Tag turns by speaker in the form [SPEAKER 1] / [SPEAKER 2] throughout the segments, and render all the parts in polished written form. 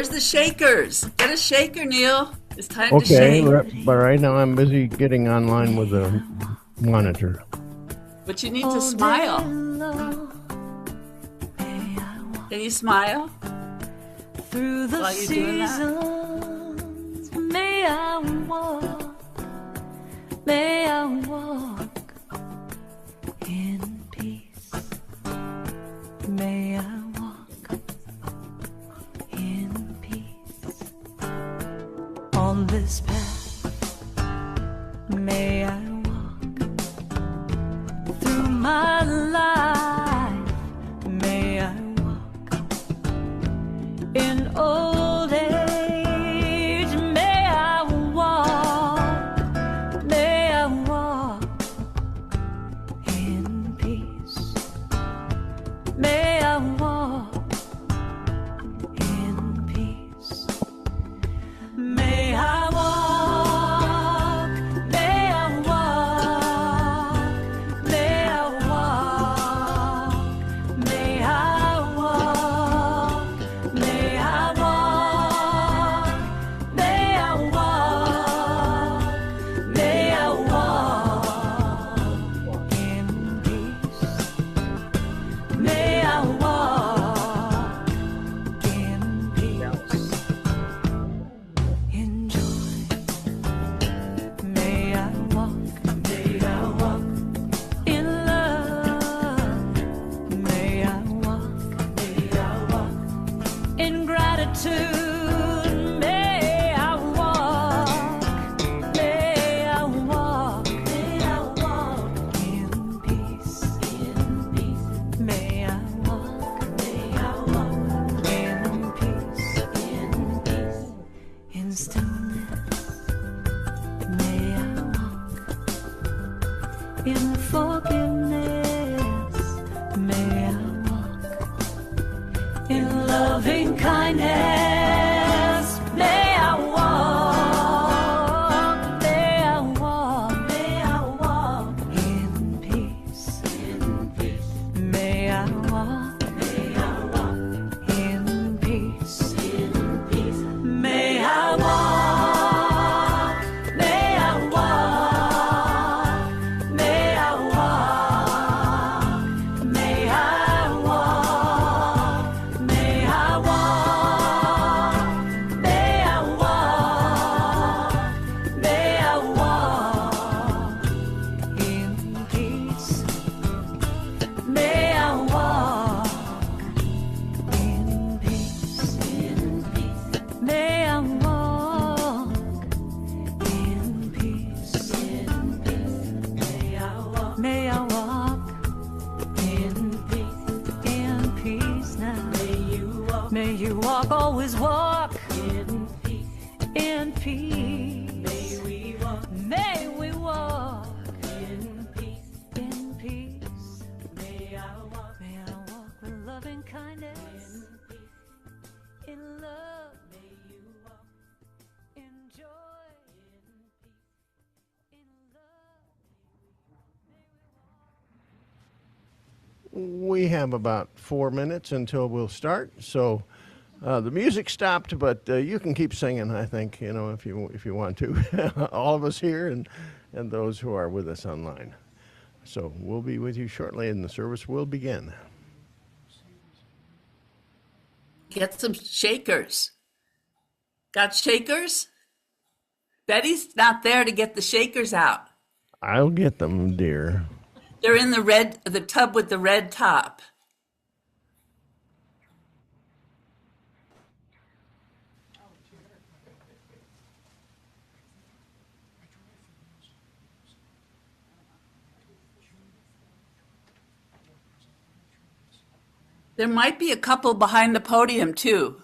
[SPEAKER 1] Where's the shakers? Get a shaker, Neil. It's time to
[SPEAKER 2] Okay,
[SPEAKER 1] shake.
[SPEAKER 2] but right now I'm busy getting online with the monitor.
[SPEAKER 1] But you need to smile. Can you smile
[SPEAKER 3] through the
[SPEAKER 1] while you're doing that?
[SPEAKER 3] seasons? May I walk in peace. May I walk in peace on this path. May I walk through my life. May I walk in old age. May I walk in peace. May I walk in peace. May I walk, may I walk, may I walk, may I walk, may I walk, may I walk, may I walk in peace. May I walk in peace, in joy. May I walk in love. May I walk in gratitude. May I walk in peace. May I walk in peace, in stillness. May I walk in forgiveness. May I walk in loving kindness. May I walk in peace. May I walk in peace. May I walk, may I walk, may I walk, may I walk, may I walk, may I walk, may I walk in peace. May I walk in peace. May I walk in peace. May I walk in peace now. May you walk, always walk in peace. May we walk in peace. May I walk with loving kindness. In love, may you walk in joy. In love,
[SPEAKER 2] We have about 4 minutes until we'll start. So the music stopped, but you can keep singing, I think, if you want to. All of us here and those who are with us online. So we'll be with you shortly and the service will begin.
[SPEAKER 1] Get some shakers. Got shakers? Betty's not there to get the shakers out.
[SPEAKER 2] I'll get them, dear.
[SPEAKER 1] They're in the tub with the red top. There might be a couple behind the podium too.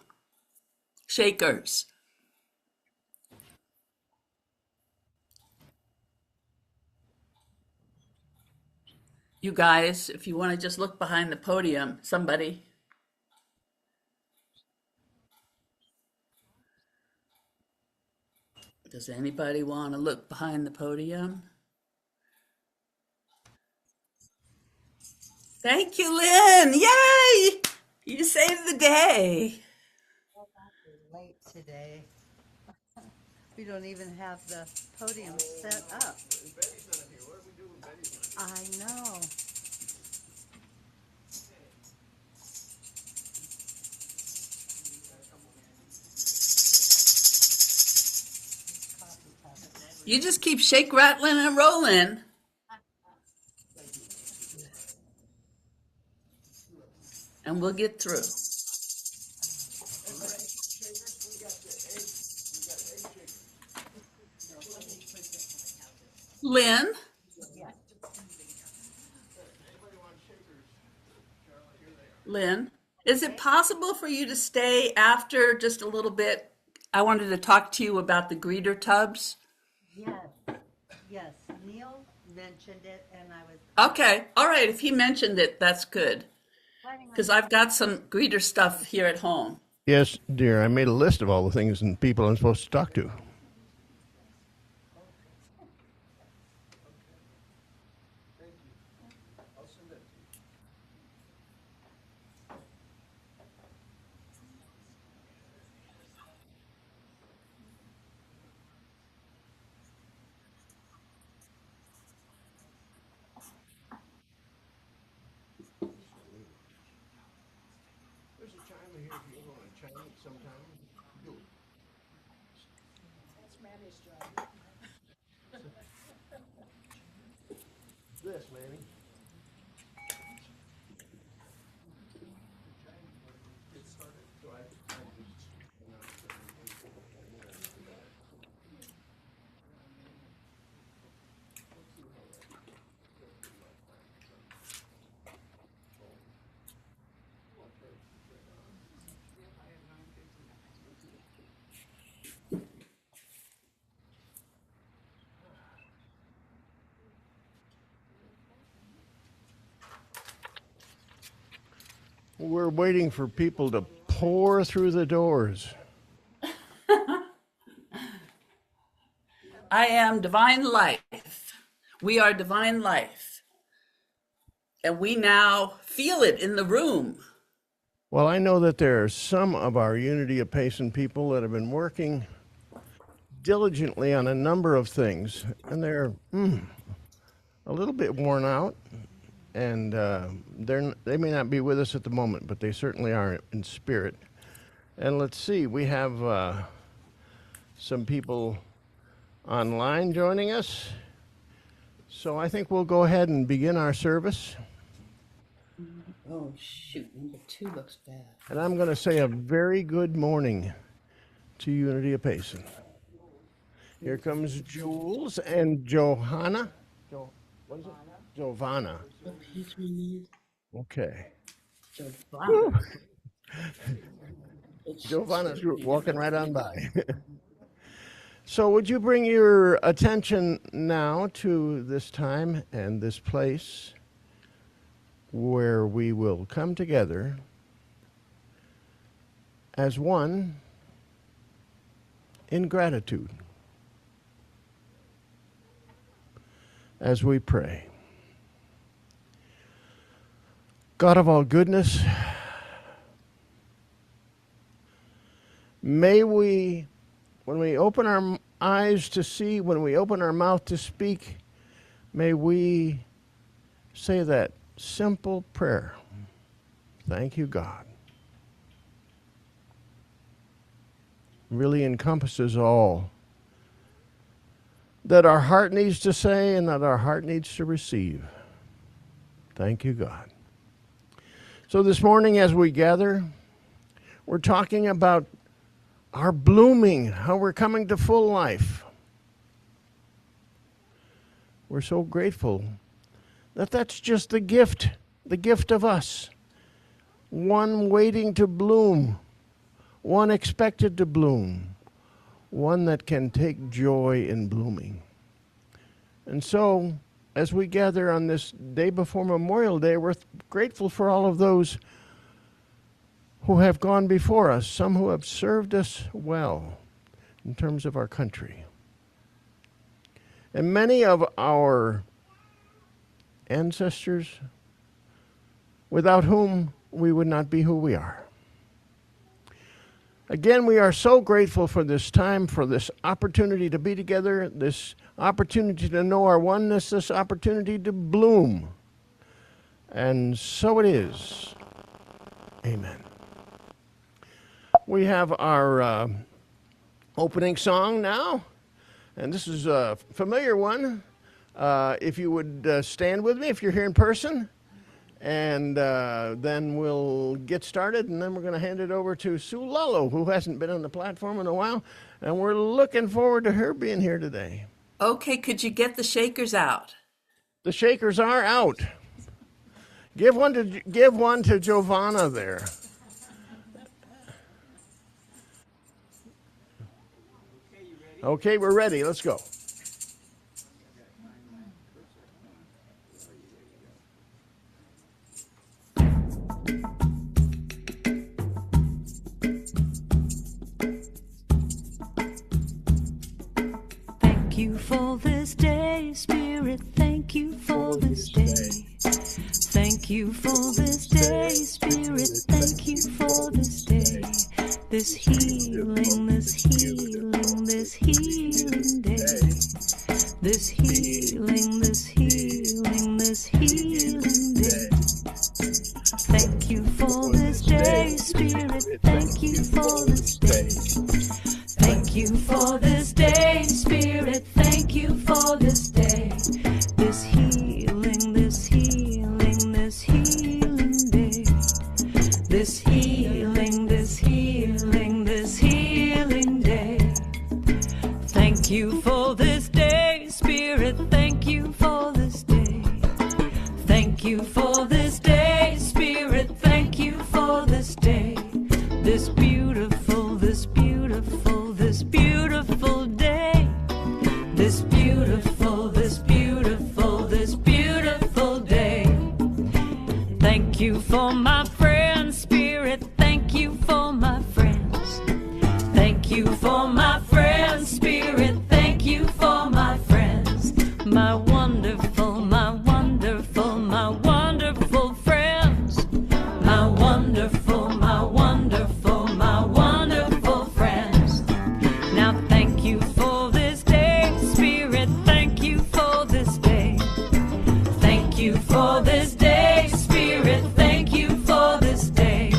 [SPEAKER 1] Shakers. You guys, if you want to just look behind the podium, somebody. Does anybody want to look behind the podium? Thank you, Lynn. Yay! You saved the day.
[SPEAKER 4] late today. We don't even have the podium set up. I know. Coffee cup.
[SPEAKER 1] You just keep shake, rattling, and rolling, and we'll get through. Lynn,
[SPEAKER 4] Yeah.
[SPEAKER 1] Lynn, is it possible for you to stay after just a little bit? I wanted to talk to you about the greeter tubs.
[SPEAKER 4] Yes. Yes. Neil mentioned it, and I was
[SPEAKER 1] Okay, all right. If he mentioned it, that's good.
[SPEAKER 4] planning on.
[SPEAKER 1] Because I've got some greeter stuff here at home.
[SPEAKER 2] Yes, dear. I made a list of all the things and people I'm supposed to talk to. There's a chimer here if you ever want to chime it sometime. Do it. This, Manny. We're waiting for people to pour through the doors.
[SPEAKER 1] I am divine life. We are divine life. And we now feel it in the room.
[SPEAKER 2] Well, I know that there are some of our Unity of Payson people that have been working diligently on a number of things, and they're a little bit worn out, and they may not be with us at the moment, but they certainly are in spirit. And let's see, we have some people online joining us, so I think we'll go ahead and begin our service.
[SPEAKER 1] Oh, shoot. Number 2 looks bad.
[SPEAKER 2] And I'm going to say a very good morning to Unity of Payson. Here comes Jules and Johanna. What is it? Giovanna.
[SPEAKER 1] What page we need?
[SPEAKER 2] Okay.
[SPEAKER 1] Giovanna.
[SPEAKER 2] Giovanna's walking right on by. So would you bring your attention now to this time and this place where we will come together as one in gratitude as we pray. God of all goodness, may we, when we open our eyes to see, when we open our mouth to speak, may we say that simple prayer. Thank you, God. Really encompasses all that our heart needs to say and that our heart needs to receive. Thank you, God. So this morning as we gather, we're talking about our blooming, how we're coming to full life. We're so grateful that that's just the gift of us. One waiting to bloom, one expected to bloom, one that can take joy in blooming. And so, as we gather on this day before Memorial Day, we're grateful for all of those who have gone before us, some who have served us well in terms of our country. And many of our ancestors, without whom we would not be who we are. Again, we are so grateful for this time, for this opportunity to be together, this opportunity to know our oneness, this opportunity to bloom. And so it is. Amen. We have our opening song now, and this is a familiar one. If you would stand with me if you're here in person. And then we'll get started, and then we're going to hand it over to Sue Lalo, who hasn't been on the platform in a while, and we're looking forward to her being here today.
[SPEAKER 1] Okay, could you get the shakers out?
[SPEAKER 2] The shakers are out. Give one to Giovanna there. Okay, we're ready. Let's go.
[SPEAKER 3] Thank you for this day, Spirit. Thank you for this day. Thank you for this day, Spirit. Thank you for this day. This healing, this healing, this healing day. This healing, this healing, this healing day. Thank you for this day, Spirit. Thank you for this day. Thank you for this day, Spirit. Thank you for this day. This healing, this healing, this healing day. This healing, this healing, this healing day. Thank you for this day, Spirit. Thank you for this day. Thank you for this day, Spirit. Thank you for this day. This beautiful, this beautiful, this beautiful day. This beautiful, this beautiful, this beautiful day. Thank you for my friends, Spirit. Thank you for my friends. Thank you for my friends, Spirit. Thank you for my friends. My wonderful, my wonderful, my wonderful friends. My wonderful, my wonderful, my wonderful friends. Now thank you for this day, Spirit. Thank you for this day. Thank you for this day, Spirit. Thank you for this day.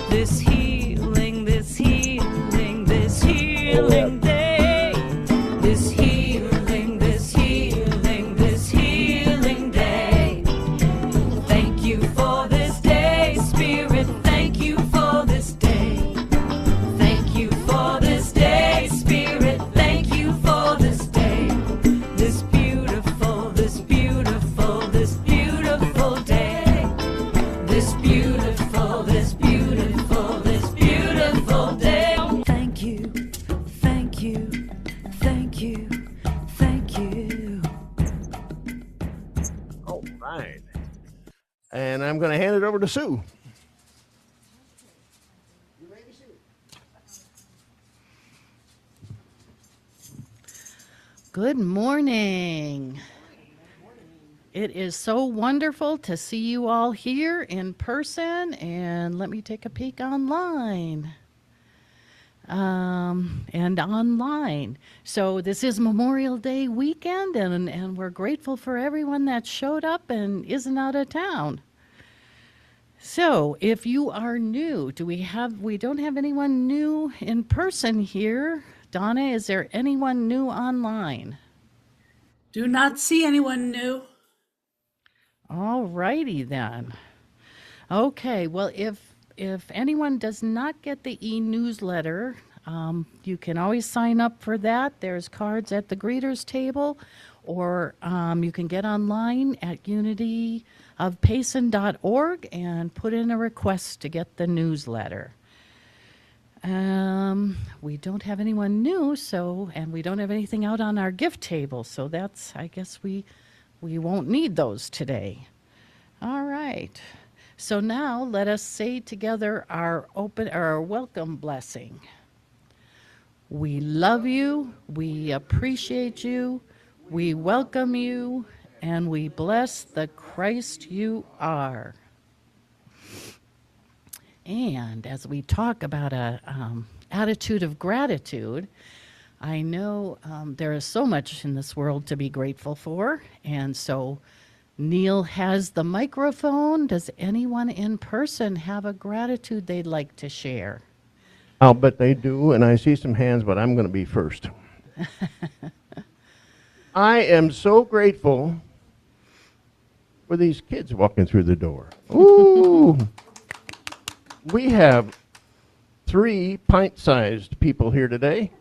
[SPEAKER 3] This healing, this healing, this healing day. This healing, this healing, this healing day. Thank you for this day, Spirit. Thank you for this day. Thank you for this day, Spirit. Thank you for this day. This beautiful, this beautiful, this beautiful day. This beautiful, this beautiful, this beautiful day. Thank you, thank you, thank you, thank you.
[SPEAKER 2] All right. And I'm going to hand it over to Sue.
[SPEAKER 5] Good morning. It is so wonderful to see you all here in person, and let me take a peek online. And online. So this is Memorial Day weekend, and we're grateful for everyone that showed up and isn't out of town. So if you are new, we don't have anyone new in person here. Donna, is there anyone new online?
[SPEAKER 1] Do not see anyone new.
[SPEAKER 5] All righty then. Okay, well, if anyone does not get the e-newsletter, you can always sign up for that. There's cards at the greeters table, or you can get online at unityofpayson.org and put in a request to get the newsletter. We don't have anyone new, and we don't have anything out on our gift table, so I guess we won't need those today. All right. So now let us say together our welcome blessing. We love you, we appreciate you, we welcome you, and we bless the Christ you are. And as we talk about a attitude of gratitude. I know there is so much in this world to be grateful for, and so Neil has the microphone. Does anyone in person have a gratitude they'd like to share?
[SPEAKER 2] I'll bet they do, and I see some hands, but I'm going to be first. I am so grateful for these kids walking through the door. Ooh! We have 3 pint-sized people here today,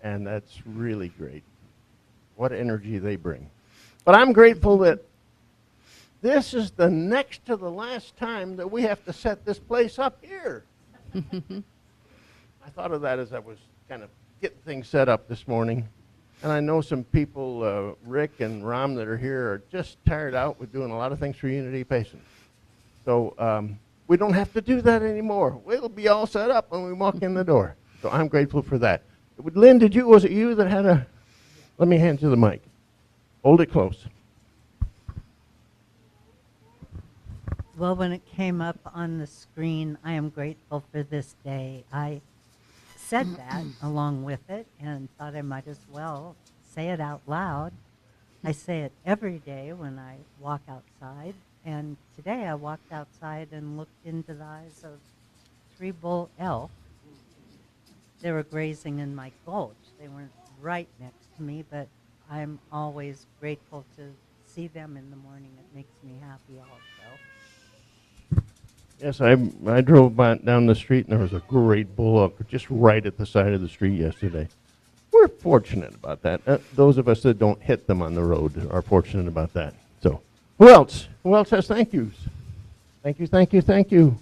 [SPEAKER 2] and that's really great. What energy they bring. But I'm grateful that this is the next to the last time that we have to set this place up here. I thought of that as I was kind of getting things set up this morning. And I know some people, Rick and Ram, that are here are just tired out with doing a lot of things for Unity Payson. So we don't have to do that anymore. It'll be all set up when we walk in the door. So I'm grateful for that. Lynn, was it you that had let me hand you the mic. Hold it close.
[SPEAKER 4] Well, when it came up on the screen, I am grateful for this day. I said that along with it and thought I might as well say it out loud. I say it every day when I walk outside. And today I walked outside and looked into the eyes of 3 bull elk. They were grazing in my gulch. They weren't right next to me, but I'm always grateful to see them in the morning. It makes me happy also.
[SPEAKER 2] Yes, I drove down the street, and there was a great bull elk just right at the side of the street yesterday. We're fortunate about that. Those of us that don't hit them on the road are fortunate about that. So, who else? Who else has thank yous? Thank you, thank you, thank you.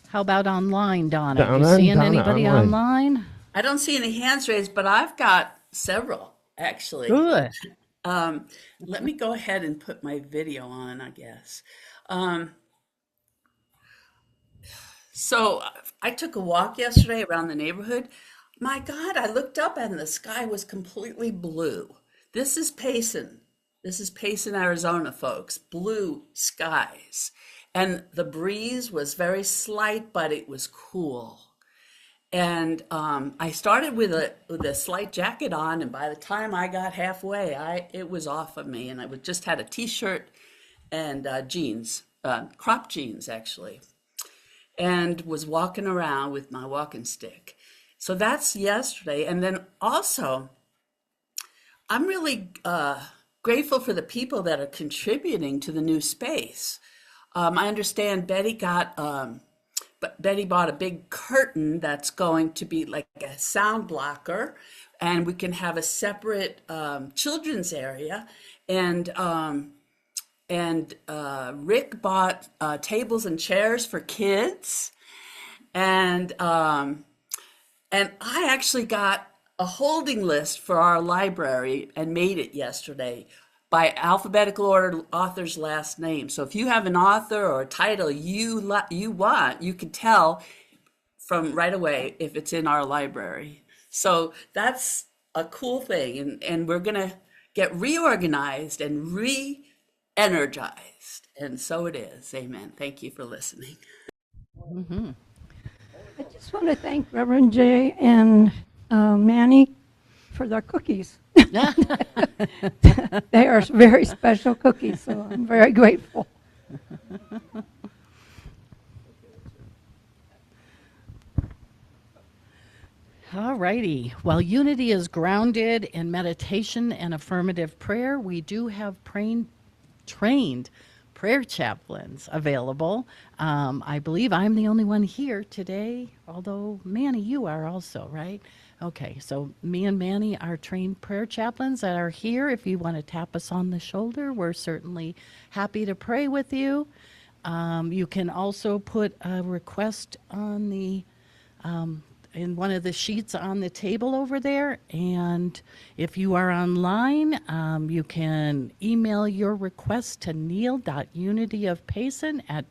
[SPEAKER 5] How about online, Donna?
[SPEAKER 2] Donna,
[SPEAKER 5] You seeing
[SPEAKER 2] Donna,
[SPEAKER 5] anybody online?
[SPEAKER 1] I don't see any hands raised, but I've got several, actually.
[SPEAKER 5] Good.
[SPEAKER 1] Let me go ahead and put my video on, I guess. So I took a walk yesterday around the neighborhood. My God, I looked up and the sky was completely blue. This is Payson. This is Payson, Arizona, folks. Blue skies. And the breeze was very slight, but it was cool. And I started with a slight jacket on, and by the time I got halfway, it was off of me, and I just had a t-shirt and jeans, cropped jeans actually, and was walking around with my walking stick. So that's yesterday, and then also, I'm really grateful for the people that are contributing to the new space. I understand Betty bought a big curtain that's going to be like a sound blocker, and we can have a separate children's area. And Rick bought tables and chairs for kids, and I actually got a holding list for our library and made it yesterday by alphabetical order author's last name. So if you have an author or a title you want, you can tell from right away if it's in our library. So that's a cool thing, and we're gonna get reorganized and re-energized, and so it is. Amen. Thank you for listening.
[SPEAKER 6] I just want to thank Reverend Jay and Manny for their cookies. They are very special cookies, so I'm very grateful.
[SPEAKER 5] All righty. While unity is grounded in meditation and affirmative prayer, we do have trained prayer chaplains available. I believe I'm the only one here today, although Manny, you are also, right? Okay, so me and Manny are trained prayer chaplains that are here. If you want to tap us on the shoulder, we're certainly happy to pray with you. You can also put a request on the in one of the sheets on the table over there. And if you are online, you can email your request to neil.unityofpayson at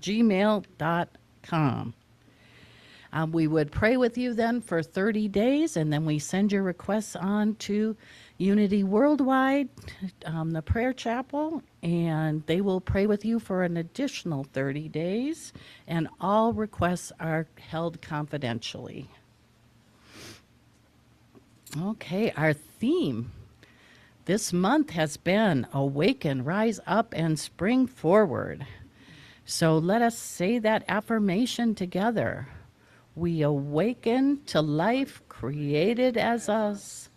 [SPEAKER 5] gmail.com. We would pray with you then for 30 days, and then we send your requests on to Unity Worldwide, the prayer chapel, and they will pray with you for an additional 30 days, and all requests are held confidentially. Okay, our theme this month has been Awaken, Rise Up, and Spring Forward. So let us say that affirmation together. We awaken to life created as us.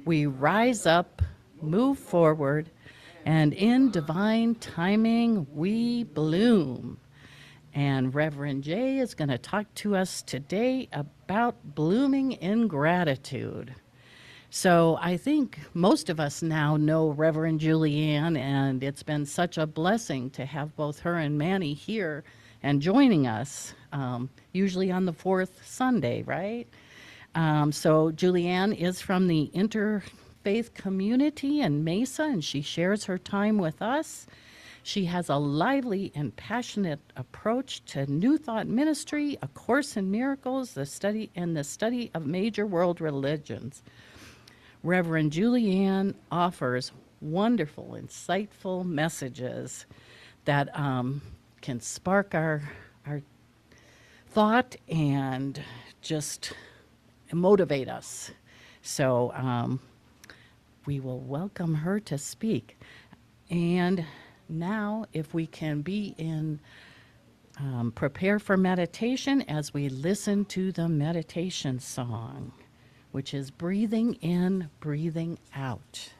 [SPEAKER 5] We rise up, move forward, and in divine timing, we bloom. And Reverend Jay is going to talk to us today about blooming in gratitude. So I think most of us now know Reverend Julianne, and it's been such a blessing to have both her and Manny here and joining us, usually on the fourth Sunday, right? So Julianne is from the interfaith community in Mesa, and she shares her time with us. She has a lively and passionate approach to New Thought Ministry, A Course in Miracles, the study of major world religions. Reverend Julianne offers wonderful, insightful messages that can spark our thought and just motivate us. So we will welcome her to speak. And now, if we can be in prepare for meditation as we listen to the meditation song, which is breathing in, breathing out.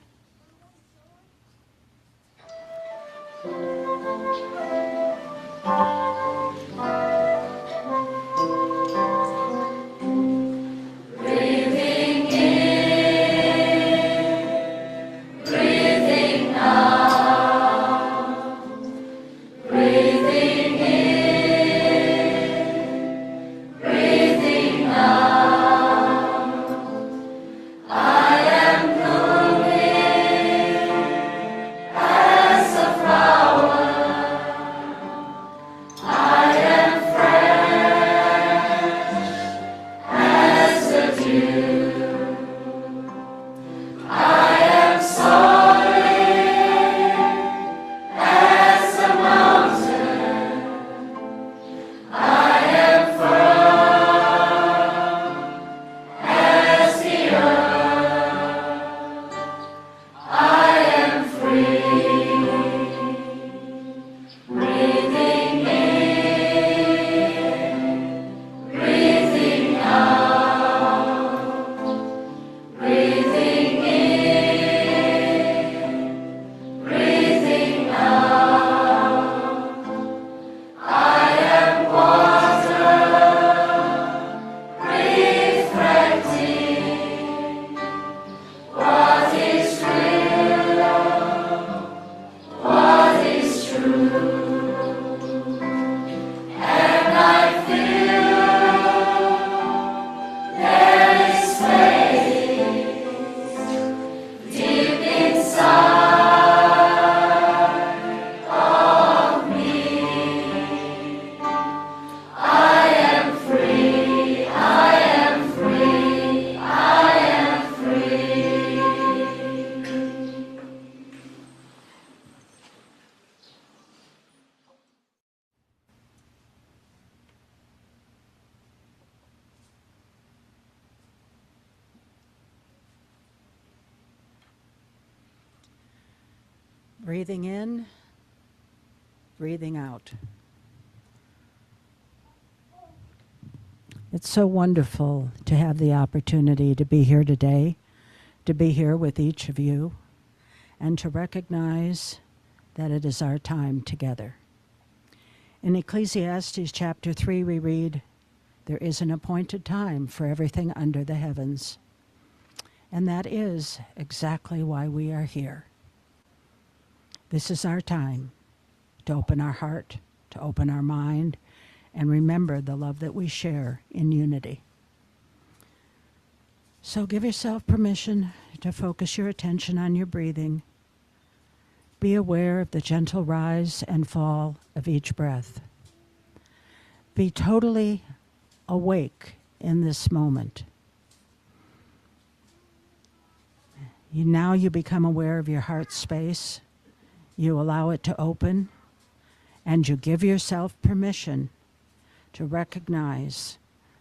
[SPEAKER 7] Breathing in, breathing out. It's so wonderful to have the opportunity to be here today, to be here with each of you, and to recognize that it is our time together. In Ecclesiastes chapter 3, we read, "There is an appointed time for everything under the heavens." And that is exactly why we are here. This is our time to open our heart, to open our mind, and remember the love that we share in unity. So give yourself permission to focus your attention on your breathing. Be aware of the gentle rise and fall of each breath. Be totally awake in this moment. Now you become aware of your heart space. You allow it to open, and you give yourself permission to recognize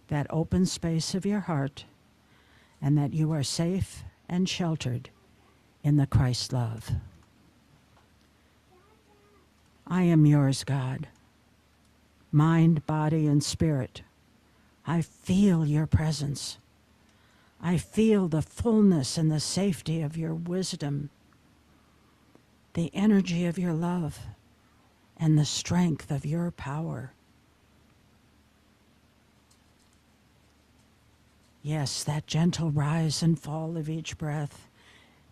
[SPEAKER 7] that open space of your heart and that you are safe and sheltered in the Christ love. I am yours, God, mind, body, and spirit. I feel your presence. I feel the fullness and the safety of your wisdom, the energy of your love, and the strength of your power. Yes, that gentle rise and fall of each breath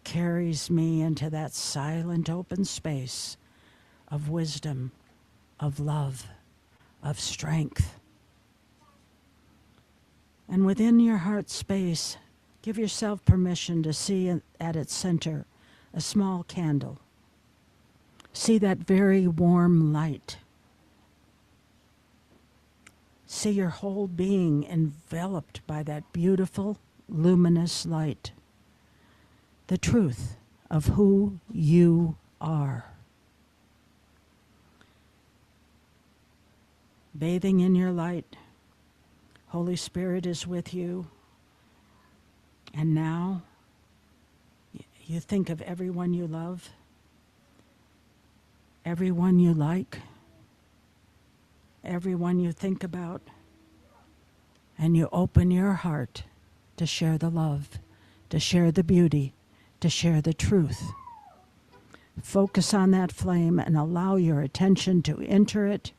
[SPEAKER 7] carries me into that silent open space of wisdom, of love, of strength. And within your heart space, give yourself permission to see at its center a small candle. See that very warm light. See your whole being enveloped by that beautiful, luminous light. The truth of who you are. Bathing in your light, Holy Spirit is with you. And now, you think of everyone you love, everyone you like, everyone you think about, and you open your heart to share the love, to share the beauty, to share the truth. Focus on that flame and allow your attention to enter it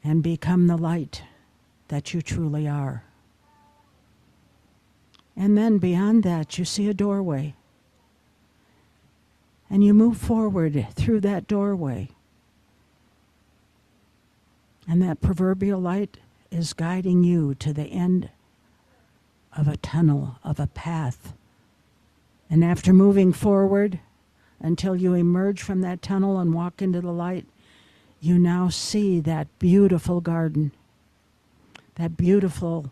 [SPEAKER 7] and become the light that you truly are. And then beyond that, you see a doorway. And you move forward through that doorway. And that proverbial light is guiding you to the end of a tunnel, of a path. And after moving forward until you emerge from that tunnel and walk into the light, you now see that beautiful garden, that beautiful,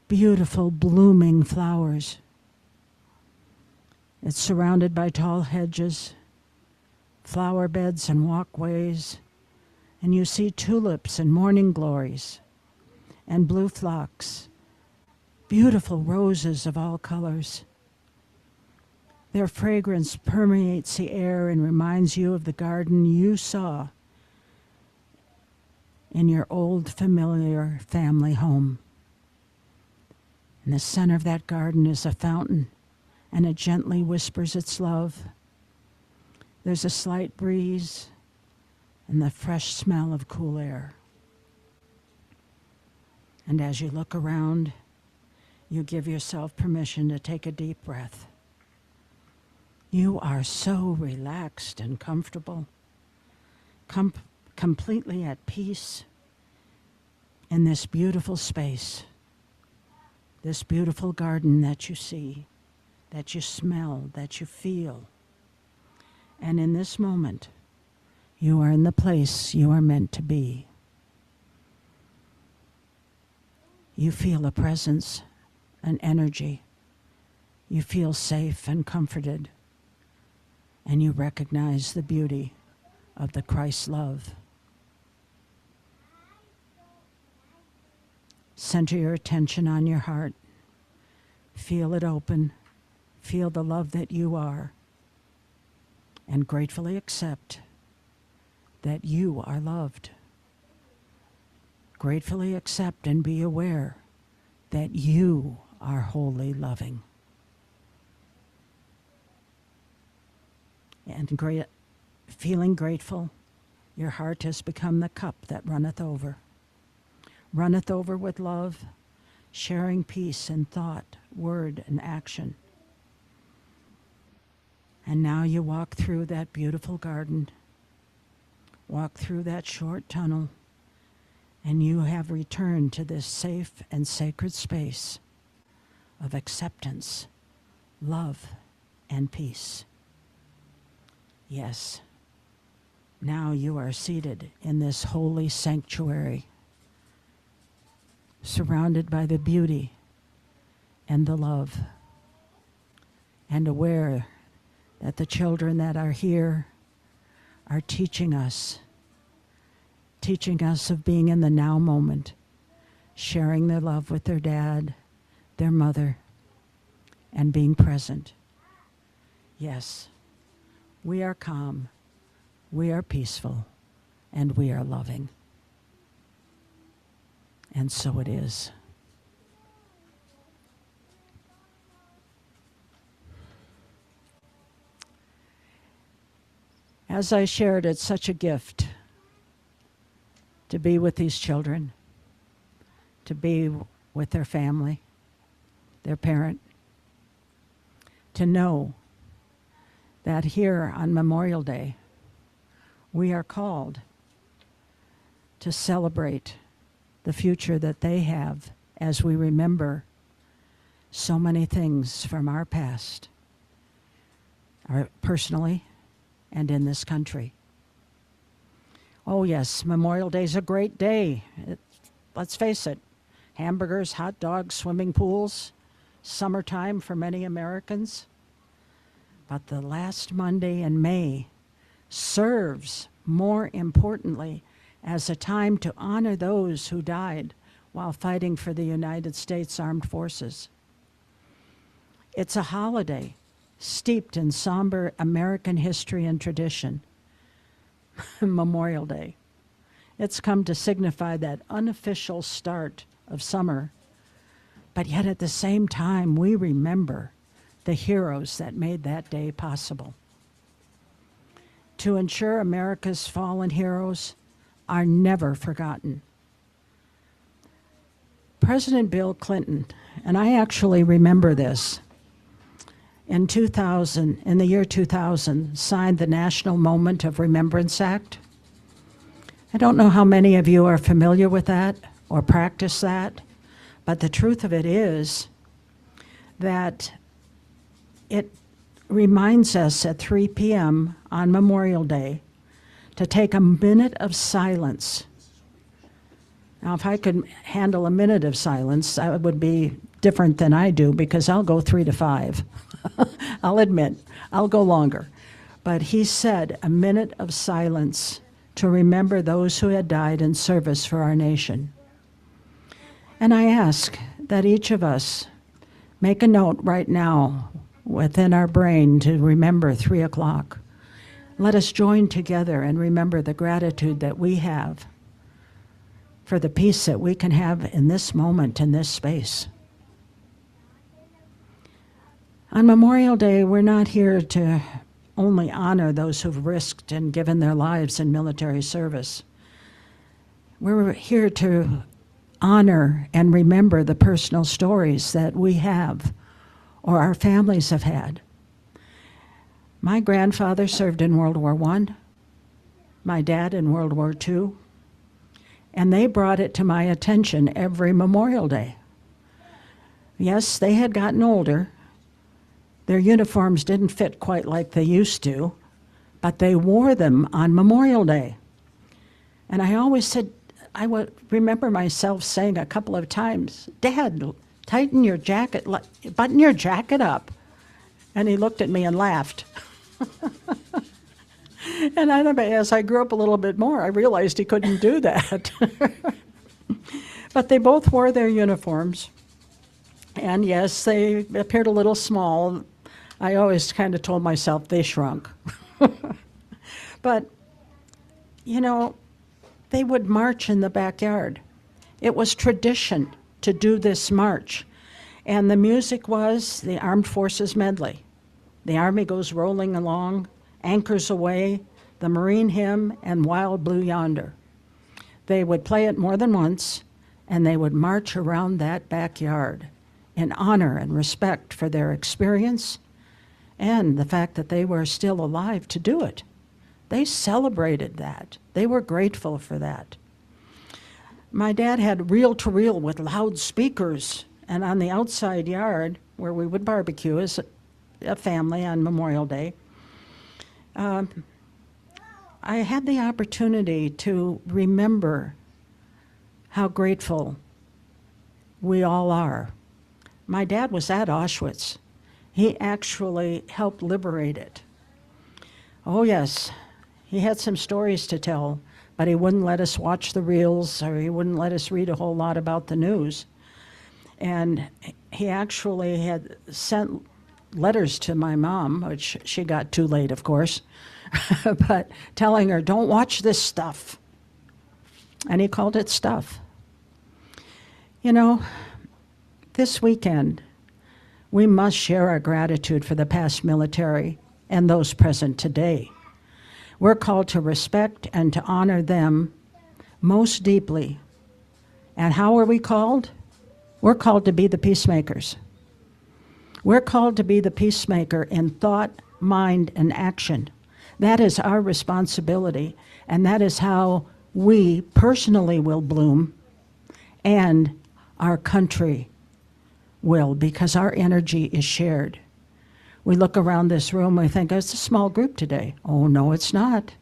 [SPEAKER 7] beautiful blooming flowers. It's surrounded by tall hedges, flower beds and walkways, and you see tulips and morning glories and blue phlox, beautiful roses of all colors. Their fragrance permeates the air and reminds you of the garden you saw in your old familiar family home. In the center of that garden is a fountain, and it gently whispers its love. There's a slight breeze and the fresh smell of cool air. And as you look around, you give yourself permission to take a deep breath. You are so relaxed and comfortable, completely at peace in this beautiful space, this beautiful garden that you see, that you smell, that you feel. And in this moment, you are in the place you are meant to be. You feel a presence, an energy. You feel safe and comforted. And you recognize the beauty of the Christ love. Center your attention on your heart. Feel it open. Feel the love that you are. And gratefully accept that you are loved. Gratefully accept and be aware that you are wholly loving. And feeling grateful, your heart has become the cup that runneth over. Runneth over with love, sharing peace in thought, word, and action. And now you walk through that beautiful garden, walk through that short tunnel, and you have returned to this safe and sacred space of acceptance, love, and peace. Yes, now you are seated in this holy sanctuary, surrounded by the beauty and the love, and aware that the children that are here are teaching us of being in the now moment, sharing their love with their dad, their mother, and being present. Yes, we are calm, we are peaceful, and we are loving. And so it is. As I shared, it's such a gift to be with these children, to be with their family, their parent, to know that here on Memorial Day, we are called to celebrate the future that they have as we remember so many things from our past, personally and in this country. Oh yes, Memorial Day is a great day. Let's face it, hamburgers, hot dogs, swimming pools, summertime for many Americans. But the last Monday in May serves, more importantly, as a time to honor those who died while fighting for the United States Armed Forces. It's a holiday steeped in somber American history and tradition. Memorial Day. It's come to signify that unofficial start of summer, but yet at the same time we remember the heroes that made that day possible. To ensure America's fallen heroes are never forgotten. President Bill Clinton, and I actually remember this, in the year 2000, signed the National Moment of Remembrance Act. I don't know how many of you are familiar with that or practice that, but the truth of it is that it reminds us at 3 p.m. on Memorial Day to take a minute of silence. Now, if I could handle a minute of silence, that would be different than I do, because I'll go 3 to 5. I'll admit, I'll go longer. But he said a minute of silence to remember those who had died in service for our nation. And I ask that each of us make a note right now within our brain to remember 3 o'clock. Let us join together and remember the gratitude that we have for the peace that we can have in this moment, in this space. On Memorial Day, we're not here to only honor those who've risked and given their lives in military service. We're here to honor and remember the personal stories that we have or our families have had. My grandfather served in World War I, my dad in World War II, and they brought it to my attention every Memorial Day. Yes, they had gotten older. Their uniforms didn't fit quite like they used to, but they wore them on Memorial Day. And I always said, I would remember myself saying a couple of times, "Dad, tighten your jacket, button your jacket up." And he looked at me and laughed. And as I grew up a little bit more, I realized he couldn't do that. But they both wore their uniforms. And yes, they appeared a little small. I always kind of told myself they shrunk. But, you know, they would march in the backyard. It was tradition to do this march. And the music was the Armed Forces medley. The Army goes rolling along, anchors away, the Marine hymn, and Wild Blue Yonder. They would play it more than once, and they would march around that backyard in honor and respect for their experience and the fact that they were still alive to do it. They celebrated that. They were grateful for that. My dad had reel-to-reel with loudspeakers, and on the outside yard, where we would barbecue as a family on Memorial Day, I had the opportunity to remember how grateful we all are My dad was at Auschwitz. He actually helped liberate it. Oh, yes, he had some stories to tell, but he wouldn't let us watch the reels, or he wouldn't let us read a whole lot about the news. And he actually had sent letters to my mom, which she got too late, of course, but telling her, don't watch this stuff. And he called it stuff. You know, this weekend, we must share our gratitude for the past military and those present today. We're called to respect and to honor them most deeply. And how are we called? We're called to be the peacemakers. We're called to be the peacemaker in thought, mind, and action. That is our responsibility, and that is how we personally will bloom, and our country will, because our energy is shared. We look around this room, we think, oh, it's a small group today. Oh, no, it's not.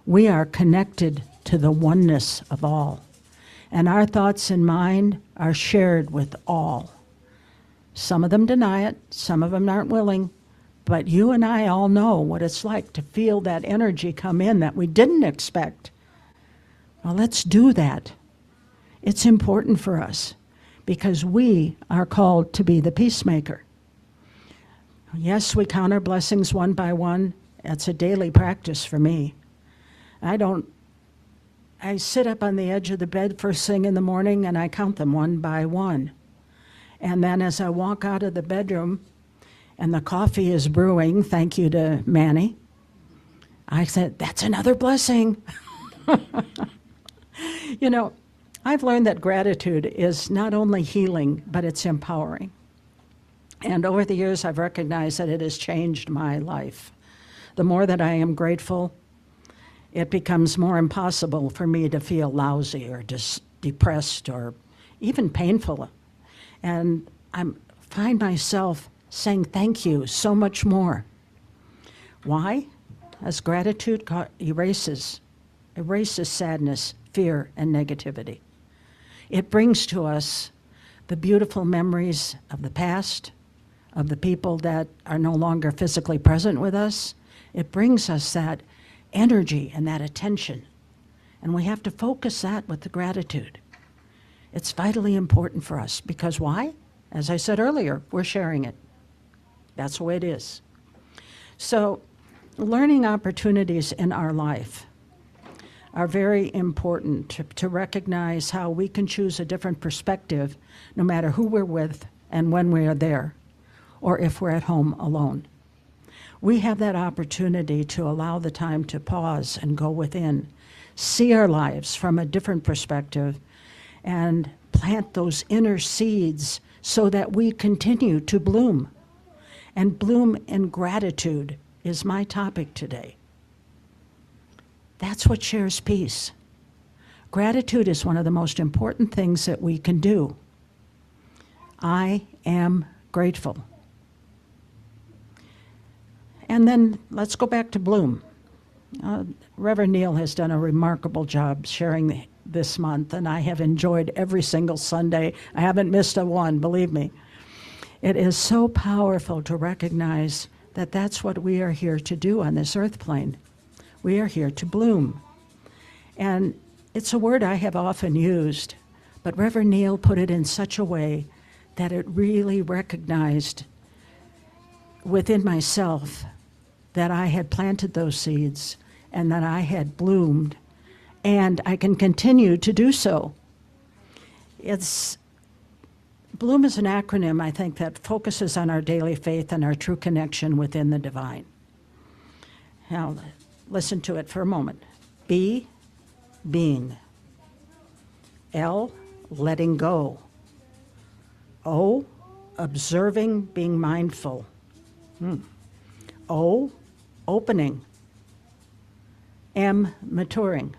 [SPEAKER 7] We are connected to the oneness of all, and our thoughts and mind are shared with all. Some of them deny it, some of them aren't willing, but you and I all know what it's like to feel that energy come in that we didn't expect. Well, let's do that. It's important for us because we are called to be the peacemaker. Yes, we count our blessings one by one. That's a daily practice for me. I sit up on the edge of the bed first thing in the morning and I count them one by one. And then as I walk out of the bedroom and the coffee is brewing, thank you to Manny, I said, that's another blessing. You know, I've learned that gratitude is not only healing, but it's empowering. And over the years, I've recognized that it has changed my life. The more that I am grateful, it becomes more impossible for me to feel lousy or depressed or even painful. And I find myself saying thank you so much more. Why? As gratitude erases sadness, fear, and negativity. It brings to us the beautiful memories of the past, of the people that are no longer physically present with us. It brings us that energy and that attention. And we have to focus that with the gratitude. It's vitally important for us because why? As I said earlier, we're sharing it. That's the way it is. So learning opportunities in our life are very important to recognize how we can choose a different perspective no matter who we're with and when we are there, or if we're at home alone. We have that opportunity to allow the time to pause and go within, see our lives from a different perspective, and plant those inner seeds so that we continue to bloom. And bloom in gratitude is my topic today. That's what shares peace. Gratitude is one of the most important things that we can do. I am grateful. And then let's go back to bloom. Reverend Neil has done a remarkable job sharing this month, and I have enjoyed every single Sunday. I haven't missed a one, believe me. It is so powerful to recognize that that's what we are here to do on this earth plane. We are here to bloom. And it's a word I have often used, but Reverend Neil put it in such a way that it really recognized within myself that I had planted those seeds and that I had bloomed, and I can continue to do so. Bloom is an acronym, I think, that focuses on our daily faith and our true connection within the divine. Now, listen to it for a moment. B, being. L, letting go. O, observing, being mindful. O, opening. M, maturing.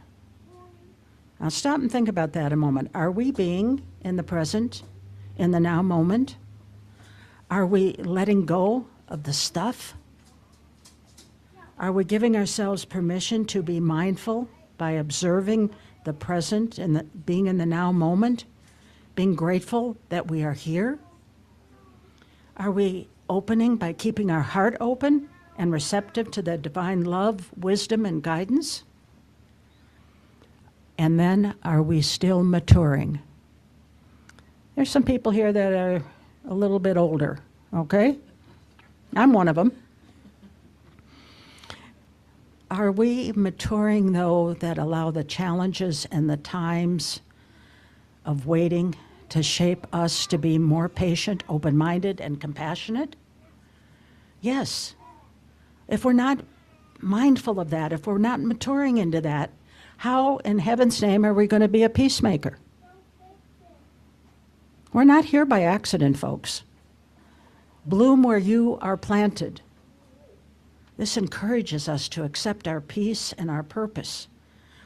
[SPEAKER 7] Now stop and think about that a moment. Are we being in the present, in the now moment? Are we letting go of the stuff? Are we giving ourselves permission to be mindful by observing the present and being in the now moment, being grateful that we are here? Are we opening by keeping our heart open and receptive to the divine love, wisdom, and guidance? And then are we still maturing? There's some people here that are a little bit older, okay? I'm one of them. Are we maturing, though, that allow the challenges and the times of waiting to shape us to be more patient, open-minded, and compassionate? Yes. If we're not mindful of that, if we're not maturing into that, how in heaven's name are we going to be a peacemaker? We're not here by accident, folks. Bloom where you are planted. This encourages us to accept our peace and our purpose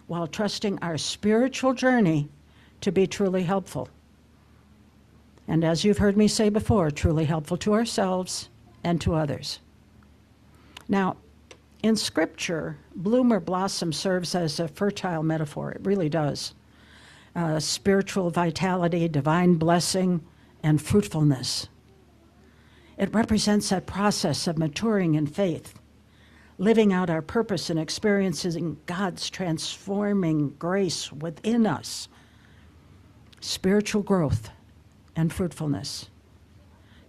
[SPEAKER 7] while trusting our spiritual journey to be truly helpful. And as you've heard me say before, truly helpful to ourselves and to others. Now, in Scripture, bloom or blossom serves as a fertile metaphor. It really does. Spiritual vitality, divine blessing, and fruitfulness. It represents that process of maturing in faith, living out our purpose and experiencing God's transforming grace within us, spiritual growth and fruitfulness,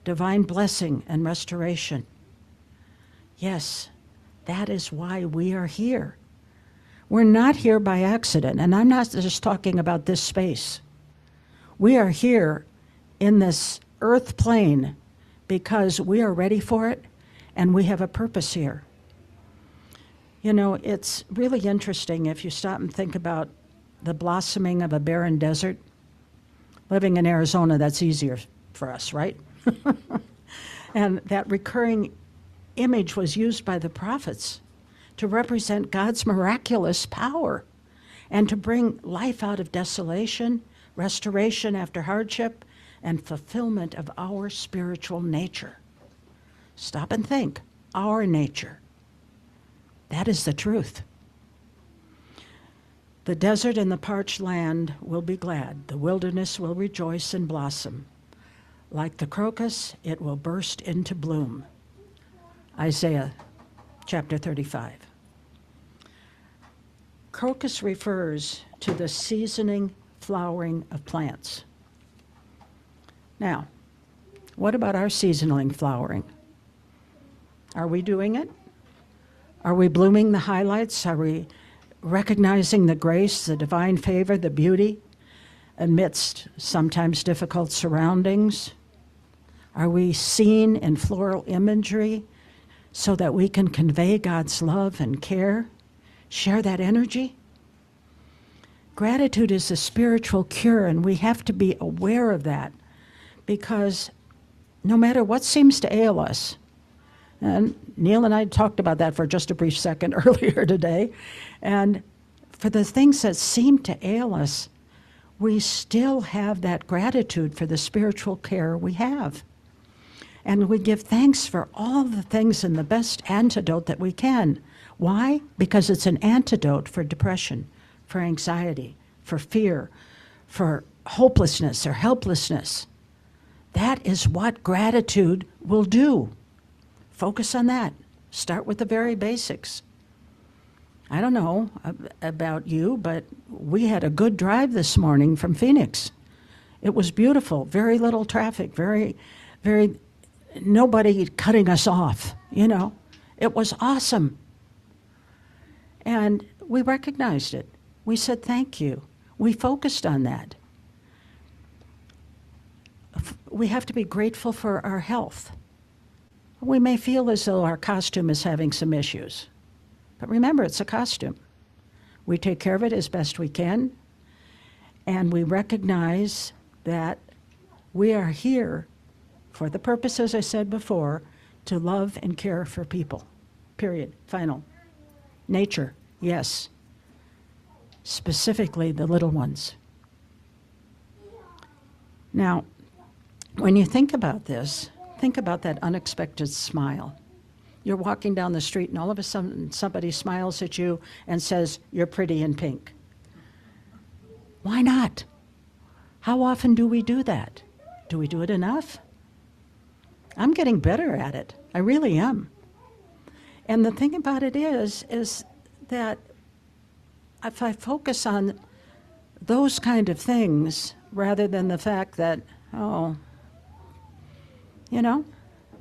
[SPEAKER 7] divine blessing and restoration. Yes, that is why we are here. We're not here by accident, and I'm not just talking about this space. We are here in this earth plane because we are ready for it, and we have a purpose here. You know, it's really interesting if you stop and think about the blossoming of a barren desert. Living in Arizona, that's easier for us, right? And that recurring image was used by the prophets to represent God's miraculous power and to bring life out of desolation, restoration after hardship, and fulfillment of our spiritual nature. Stop and think, our nature. That is the truth. The desert and the parched land will be glad. The wilderness will rejoice and blossom. Like the crocus, it will burst into bloom. Isaiah chapter 35. Crocus refers to the seasoning flowering of plants. Now, what about our seasoning flowering? Are we doing it? Are we blooming the highlights? Are we recognizing the grace, the divine favor, the beauty amidst sometimes difficult surroundings? Are we seen in floral imagery so that we can convey God's love and care, share that energy? Gratitude is a spiritual cure, and we have to be aware of that, because no matter what seems to ail us, and Neil and I talked about that for just a brief second earlier today, and for the things that seem to ail us, we still have that gratitude for the spiritual care we have. And we give thanks for all the things and the best antidote that we can. Why? Because it's an antidote for depression, for anxiety, for fear, for hopelessness or helplessness. That is what gratitude will do. Focus on that. Start with the very basics. I don't know about you, but we had a good drive this morning from Phoenix. It was beautiful, very little traffic, very, nobody cutting us off, you know. It was awesome. And we recognized it. We said thank you. We focused on that. We have to be grateful for our health. We may feel as though our costume is having some issues. But remember, it's a costume. We take care of it as best we can, and we recognize that we are here for the purpose, as I said before, to love and care for people. Period. Final. Nature, yes. Specifically the little ones. Now, when you think about this, think about that unexpected smile. You're walking down the street and all of a sudden somebody smiles at you and says, "You're pretty in pink." Why not? How often do we do that? Do we do it enough? I'm getting better at it. I really am. And the thing about it is that if I focus on those kind of things rather than the fact that, oh, you know,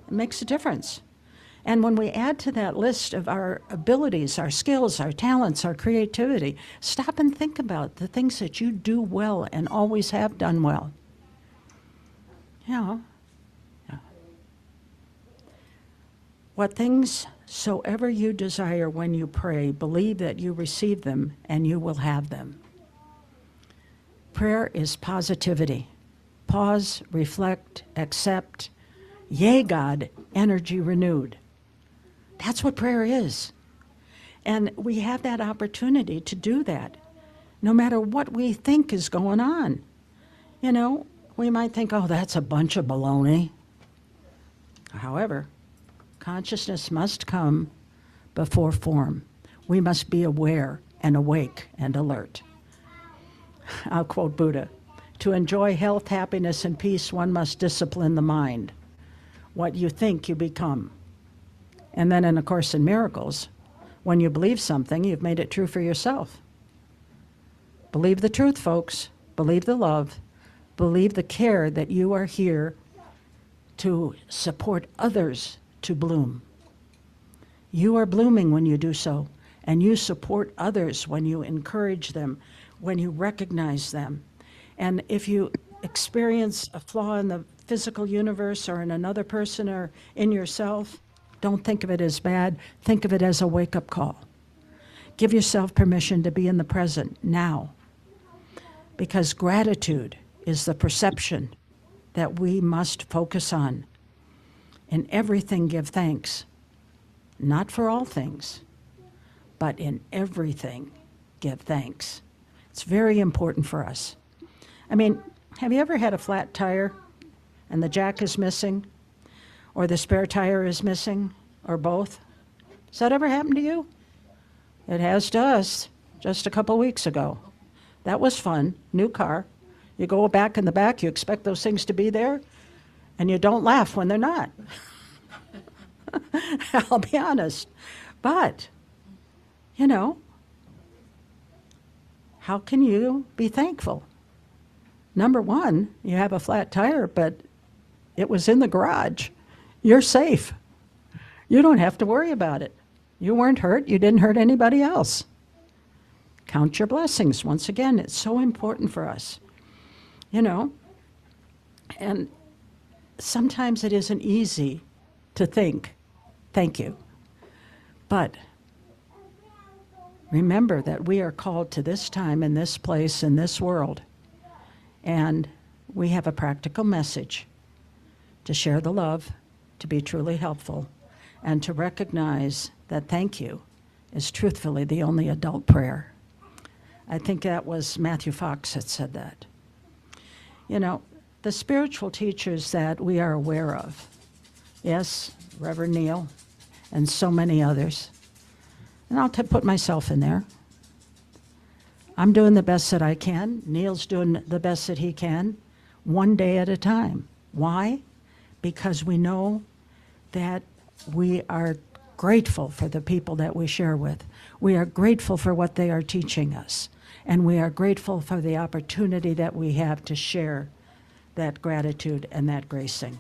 [SPEAKER 7] it makes a difference. And when we add to that list of our abilities, our skills, our talents, our creativity, stop and think about the things that you do well and always have done well. You know, what things soever you desire when you pray, believe that you receive them and you will have them. Prayer is positivity. Pause, reflect, accept. Yea, God, energy renewed. That's what prayer is. And we have that opportunity to do that, no matter what we think is going on. You know, we might think, oh, that's a bunch of baloney. However, consciousness must come before form. We must be aware and awake and alert. I'll quote Buddha. To enjoy health, happiness, and peace, one must discipline the mind. What you think, you become. And then in A Course in Miracles, when you believe something, you've made it true for yourself. Believe the truth, folks. Believe the love. Believe the care that you are here to support others to bloom. You are blooming when you do so, and you support others when you encourage them, when you recognize them. And if you experience a flaw in the physical universe or in another person or in yourself, don't think of it as bad. Think of it as a wake-up call. Give yourself permission to be in the present now, because gratitude is the perception that we must focus on. In everything, give thanks. Not for all things, but in everything, give thanks. It's very important for us. I mean, have you ever had a flat tire and the jack is missing, or the spare tire is missing, or both? Has that ever happened to you? It has to us just a couple weeks ago. That was fun. New car. You go back in the back, you expect those things to be there, and you don't laugh when they're not. I'll be honest. But, you know, how can you be thankful? Number one, you have a flat tire, but it was in the garage. You're safe. You don't have to worry about it. You weren't hurt. You didn't hurt anybody else. Count your blessings. Once again, it's so important for us. You know, and sometimes it isn't easy to think, thank you. But remember that we are called to this time and this place in this world. And we have a practical message to share the love, to be truly helpful, and to recognize that thank you is truthfully the only adult prayer. I think that was Matthew Fox that said that. You know, the spiritual teachers that we are aware of, yes, Reverend Neil and so many others, and I'll put myself in there. I'm doing the best that I can. Neil's doing the best that he can, one day at a time. Why? Because we know that we are grateful for the people that we share with. We are grateful for what they are teaching us. And we are grateful for the opportunity that we have to share that gratitude and that gracing.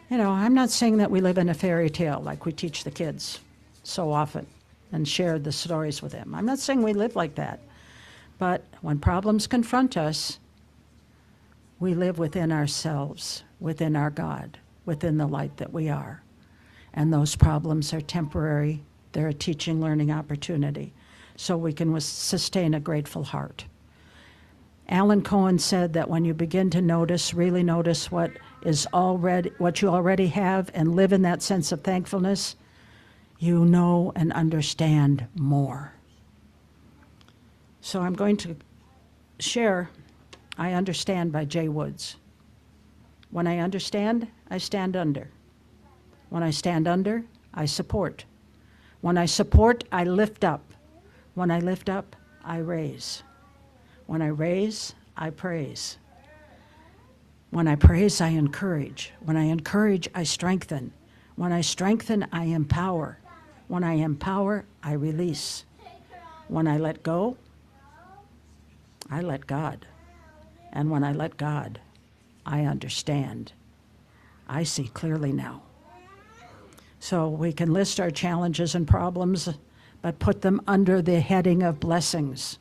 [SPEAKER 7] You know, I'm not saying that we live in a fairy tale like we teach the kids so often and share the stories with them. I'm not saying we live like that. But when problems confront us, we live within ourselves, within our God, within the light that we are. And those problems are temporary. They're a teaching, learning opportunity, so we can sustain a grateful heart. Alan Cohen said that when you begin to notice, really notice what you already have and live in that sense of thankfulness, you know and understand more. So I'm going to share I Understand by Jay Woods. When I understand, I stand under. When I stand under, I support. When I support, I lift up. When I lift up, I raise. When I raise, I praise. When I praise, I encourage. When I encourage, I strengthen. When I strengthen, I empower. When I empower, I release. When I let go, I let God. And when I let God, I understand. I see clearly now. So we can list our challenges and problems, but put them under the heading of blessings.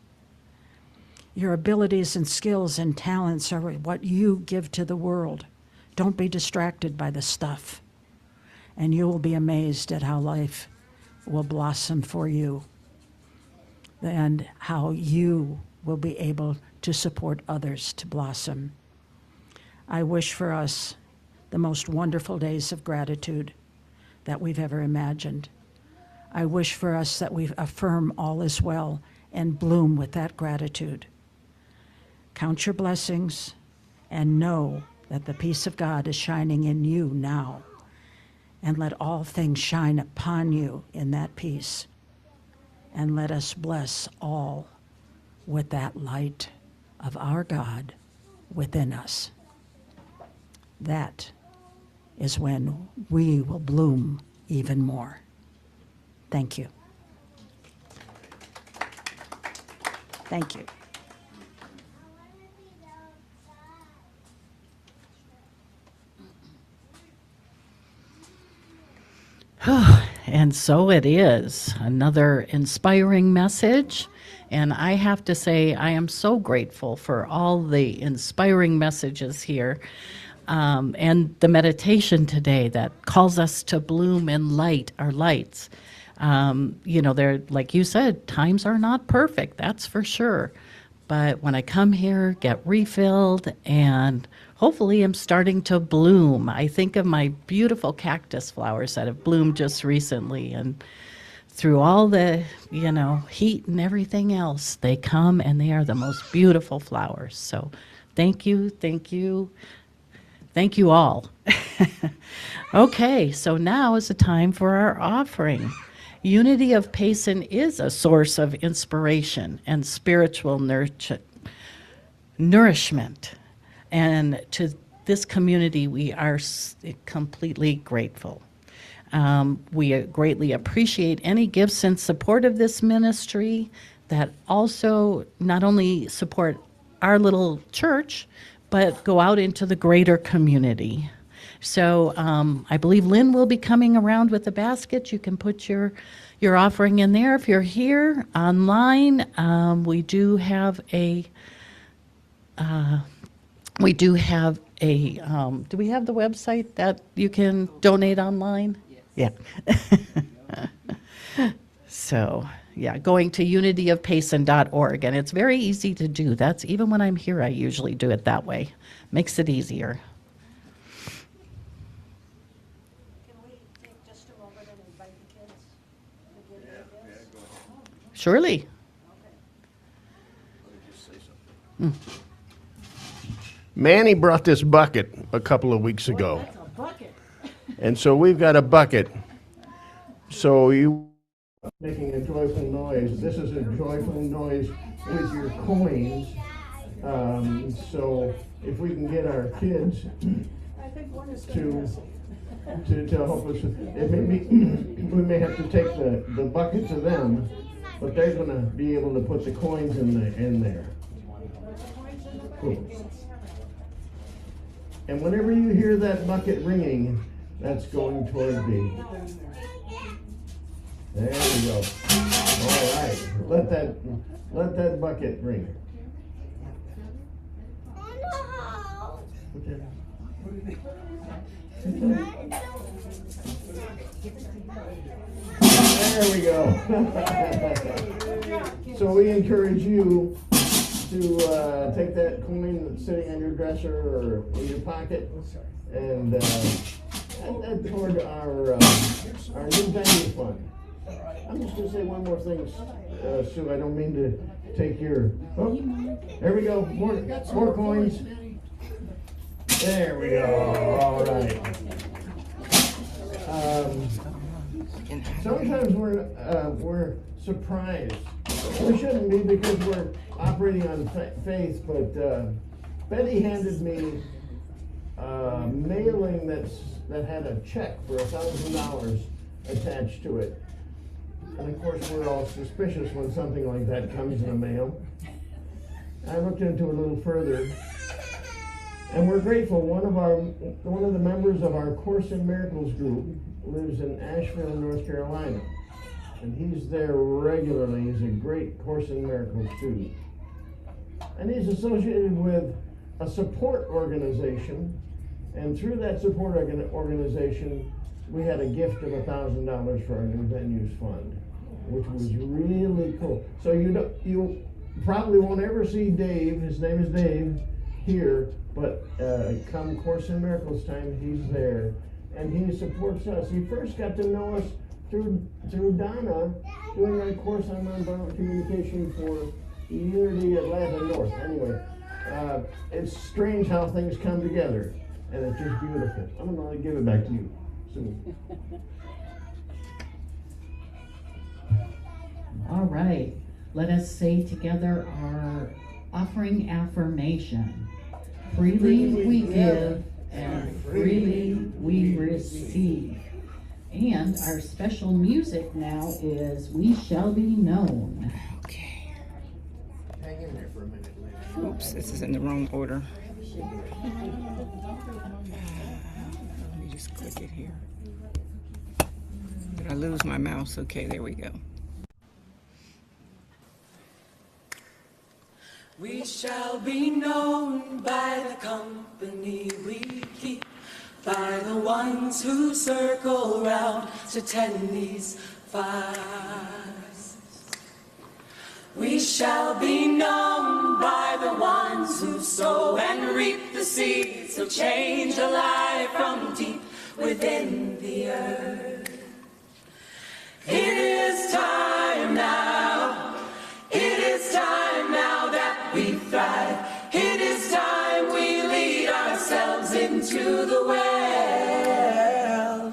[SPEAKER 7] Your abilities and skills and talents are what you give to the world. Don't be distracted by the stuff. And you will be amazed at how life will blossom for you and how you will be able to support others to blossom. I wish for us the most wonderful days of gratitude that we've ever imagined. I wish for us that we affirm all is well and bloom with that gratitude. Count your blessings and know that the peace of God is shining in you now. And let all things shine upon you in that peace. And let us bless all with that light of our God within us. That is when we will bloom even more. Thank you. Thank you.
[SPEAKER 5] And so it is. Another inspiring message. And I have to say, I am so grateful for all the inspiring messages here. And the meditation today that calls us to bloom and light our lights. They're, like you said, times are not perfect, that's for sure. But when I come here, get refilled, and hopefully I'm starting to bloom. I think of my beautiful cactus flowers that have bloomed just recently, and through all the, heat and everything else, they come and they are the most beautiful flowers. So thank you all. Okay, so now is the time for our offering. Unity of Payson is a source of inspiration and spiritual nourishment. And to this community, we are completely grateful. We greatly appreciate any gifts in support of this ministry that also not only support our little church, but go out into the greater community. So I believe Lynn will be coming around with a basket. You can put your offering in there. If you're here online, we do have a, do we have the website that you can donate online? Yes. Yeah. So, yeah, going to unityofpayson.org, and it's very easy to do. That's even when I'm here, I usually do it that way. Makes it easier.
[SPEAKER 7] Can we take just a moment and invite the kids to give their gifts?
[SPEAKER 5] Surely.
[SPEAKER 2] Manny brought this bucket a couple of weeks ago.
[SPEAKER 5] That's a bucket.
[SPEAKER 2] And so we've got a bucket. So you making a joyful noise. This is a joyful noise with your coins. So if we can get our kids to help us, we may have to take the bucket to them, but they're going to be able to put the coins in there. Cool. And whenever you hear that bucket ringing, that's going toward the. There we go. All right. Let that bucket ring. There we go. So we encourage you to take that coin that's sitting on your dresser or in your pocket and add that toward our new venue fund. I'm just going to say one more thing, Sue. I don't mean to take your. Oh, there we go. More coins. There we go. All right. Sometimes we're surprised. We shouldn't be because we're operating on faith. But Betty handed me mailing that had a check for $1,000 attached to it. And of course, we're all suspicious when something like that comes in the mail. I looked into it a little further, and we're grateful. One of the members of our Course in Miracles group lives in Asheville, North Carolina, and he's there regularly. He's a great Course in Miracles student, and he's associated with a support organization, and through that support organization, we had a gift of $1,000 for our new venues fund, which was really cool. So you probably won't ever see Dave. His name is Dave here, but come Course in Miracles time, he's there, and he supports us. He first got to know us through Donna doing our course on nonviolent communication for Unity Atlanta North. Anyway, it's strange how things come together, and it's just beautiful. I'm going to give it back to you soon.
[SPEAKER 8] All right, let us say together our offering affirmation. Freely we give and freely we receive. And our special music now is We Shall Be Known.
[SPEAKER 9] Okay.
[SPEAKER 2] Hang in there for a minute, Lynn.
[SPEAKER 9] Oops, this is in the wrong order. Let me just click it here. Did I lose my mouse? Okay, there we go.
[SPEAKER 3] We shall be known by the company we keep, by the ones who circle round to tend these fires. We shall be known by the ones who sow and reap the seeds of change alive from deep within the earth. It is time now, it is time now that we thrive. It is time we lead ourselves into the well.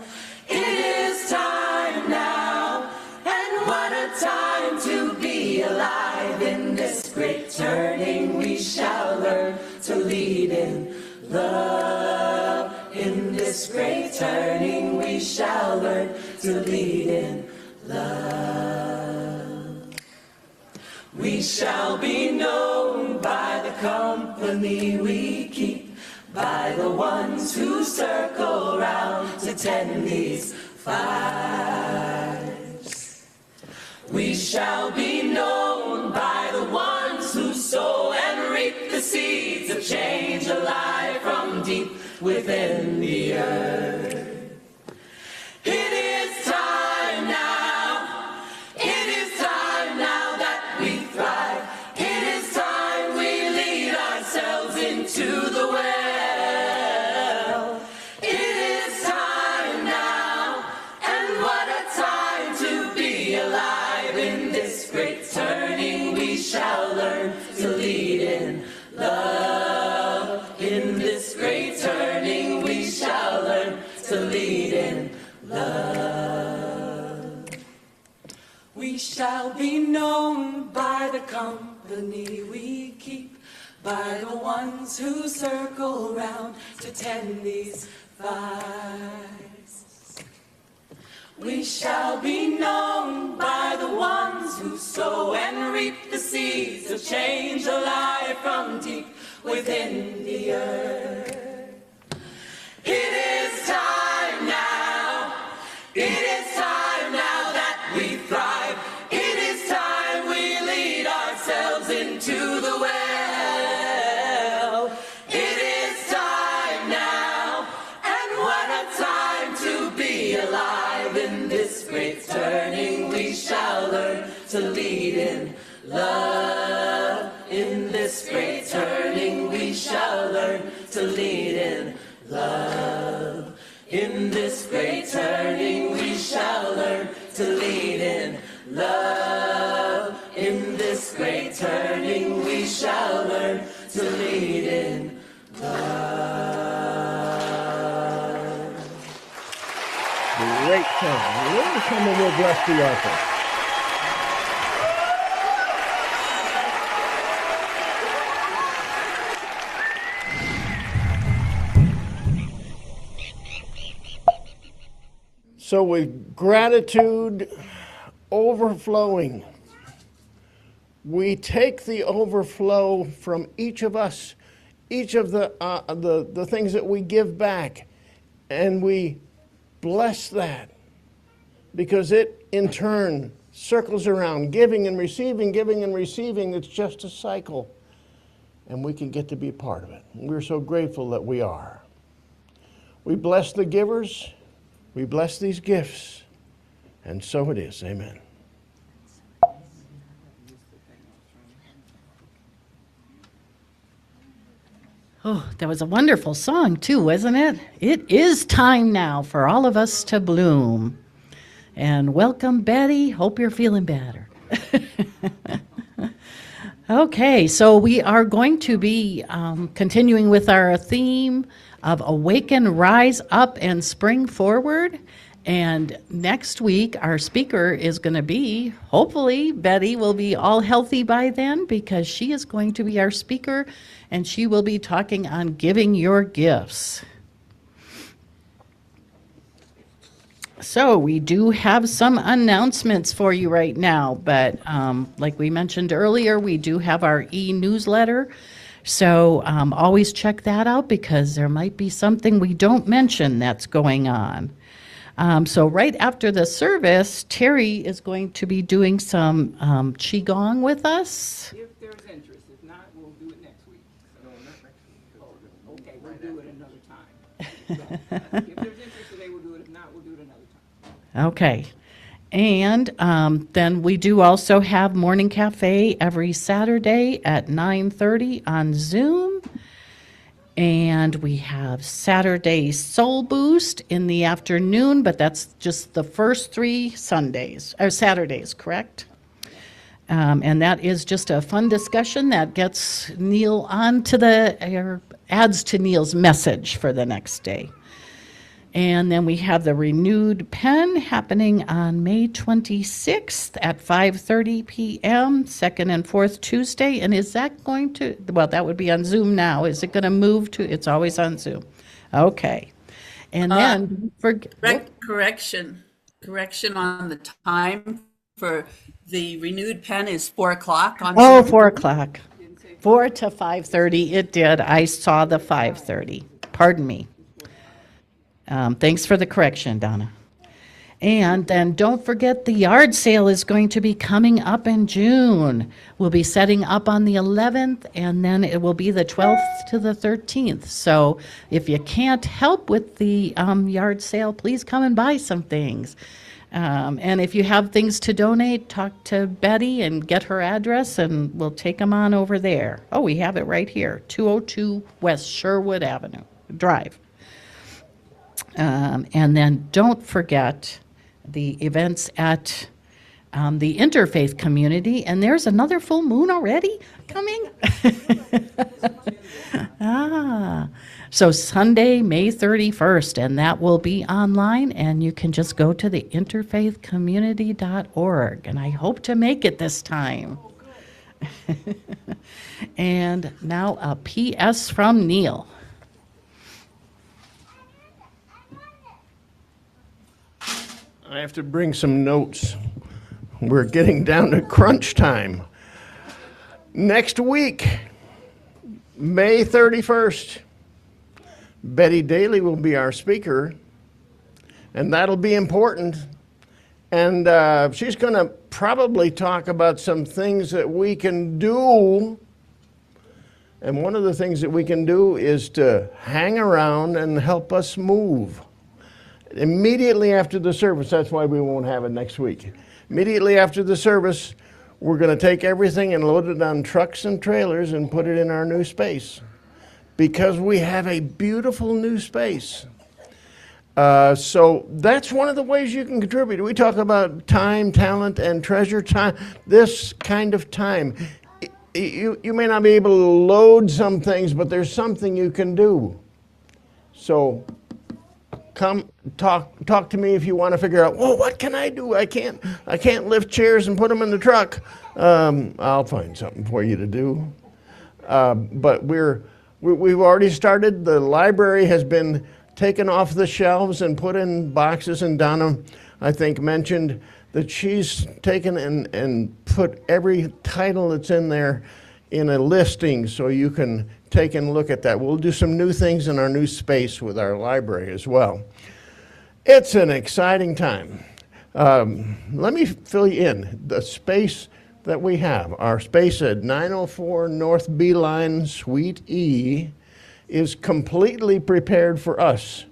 [SPEAKER 3] It is time now, and what a time to be alive. In this great turning we shall learn to lead in love. In this great turning we shall learn to lead in love. We shall be known by the company we keep, by the ones who circle round to tend these fires. We shall be known by the ones who sow and reap the seeds of change alive from deep within the earth. It is time now, it is time now that we thrive. It is time we lead ourselves into the well. It is time now, and what a time to be alive. In this great turning we shall learn to lead in love. In this great turning we shall learn to lead in love. We shall be known by the company we keep, by the ones who circle round to tend these fires. We shall be known by the ones who sow and reap the seeds of change alive from deep within the earth. It is time now, it is time now that we thrive. It is time we lead ourselves into the well. It is time now, and what a time to be alive. In this great turning we shall learn to lead in love. In this great turning we shall learn to lead in love. In this great turning we shall learn to lead in love. In this great turning we shall learn to lead in love.
[SPEAKER 2] Great song. When you come and we'll bless the altar. So with gratitude overflowing, we take the overflow from each of us, each of the things that we give back, and we bless that, because it in turn circles around, giving and receiving, giving and receiving. It's just a cycle, and we can get to be a part of it. And we're so grateful that we are. We bless the givers, we bless these gifts, and so it is. Amen.
[SPEAKER 5] Oh, that was a wonderful song too, wasn't it? It is time now for all of us to bloom. And welcome, Betty. Hope you're feeling better. Okay, so we are going to be continuing with our theme of Awaken, Rise Up, and Spring Forward. And next week, our speaker is going to be, hopefully, Betty will be all healthy by then, because she is going to be our speaker, and she will be talking on giving your gifts. So we do have some announcements for you right now, but like we mentioned earlier, we do have our e-newsletter. So always check that out, because there might be something we don't mention that's going on. So right after the service, Terry is going to be doing some Qigong with us.
[SPEAKER 9] If there's interest, if not, we'll do it next week. No, not next week. Oh, okay, we'll do it another time. If there's interest today, we'll do it. If not, we'll do it another time.
[SPEAKER 5] Okay. And then we do also have Morning Cafe every Saturday at 9:30 on Zoom. And we have Saturday Soul Boost in the afternoon, but that's just the first 3 Sundays, or Saturdays, correct? And that is just a fun discussion that gets Neil on to or adds to Neil's message for the next day. And then we have the Renewed Pen happening on May 26th at 5:30 p.m., second and fourth Tuesday. And is that going to, well, that would be on Zoom now. Is it going to move to, it's always on Zoom. Okay. And then,
[SPEAKER 1] Correction on the time for the Renewed Pen is 4 o'clock on
[SPEAKER 5] oh,
[SPEAKER 1] Zoom.
[SPEAKER 5] 4 o'clock. 4 to 5:30, it did. I saw the 5:30. Pardon me. Thanks for the correction, Donna. And then don't forget, the yard sale is going to be coming up in June. We'll be setting up on the 11th, and then it will be the 12th to the 13th. So if you can't help with the yard sale, please come and buy some things. And if you have things to donate, talk to Betty and get her address, and we'll take them on over there. Oh, we have it right here, 202 West Sherwood Avenue Drive. And then don't forget the events at the interfaith community. And there's another full moon already coming. So Sunday, May 31st, and that will be online. And you can just go to the interfaithcommunity.org. And I hope to make it this time. And now a PS from Neil.
[SPEAKER 2] I have to bring some notes. We're getting down to crunch time. Next week, May 31st, Betty Daly will be our speaker, and that'll be important. And she's going to probably talk about some things that we can do. And one of the things that we can do is to hang around and help us move. Immediately after the service, that's why we won't have it next week. Immediately after the service, we're going to take everything and load it on trucks and trailers and put it in our new space, because we have a beautiful new space. So that's one of the ways you can contribute. We talk about time, talent, and treasure. Time, this kind of time. You may not be able to load some things, but there's something you can do. So come talk to me if you want to figure out, well, what can I do? I can't lift chairs and put them in the truck. I'll find something for you to do. But we've already started. The library has been taken off the shelves and put in boxes, and Donna, I think, mentioned that she's taken and put every title that's in there in a listing so you can take and look at that. We'll do some new things in our new space with our library as well. It's an exciting time. Let me fill you in. The space that we have, our space at 904 North Beeline, Suite E, is completely prepared for us.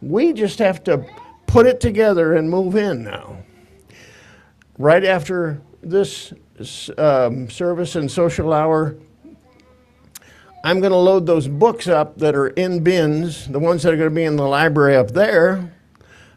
[SPEAKER 2] We just have to put it together and move in now. Right after this service and social hour, I'm going to load those books up that are in bins, the ones that are going to be in the library up there,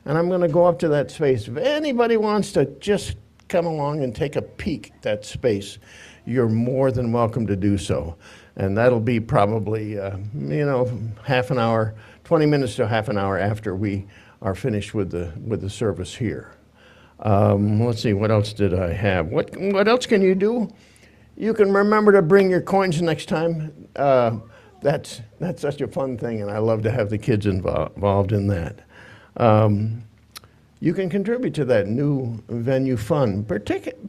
[SPEAKER 2] and I'm going to go up to that space. If anybody wants to just come along and take a peek at that space, you're more than welcome to do so. And that'll be probably, half an hour, 20 minutes to half an hour after we are finished with the service here. Let's see, what else did I have? What else can you do? You can remember to bring your coins next time. That's such a fun thing, and I love to have the kids involved in that. You can contribute to that new venue fund.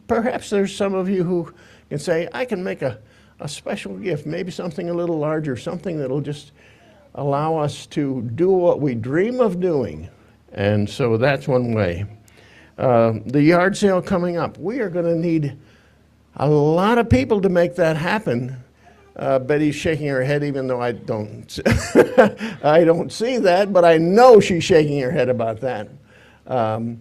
[SPEAKER 2] Perhaps there's some of you who can say, I can make a special gift, maybe something a little larger, something that'll just allow us to do what we dream of doing. And so that's one way. The yard sale coming up, we are going to need a lot of people to make that happen. Betty's shaking her head, even though I don't, I don't see that, but I know she's shaking her head about that. There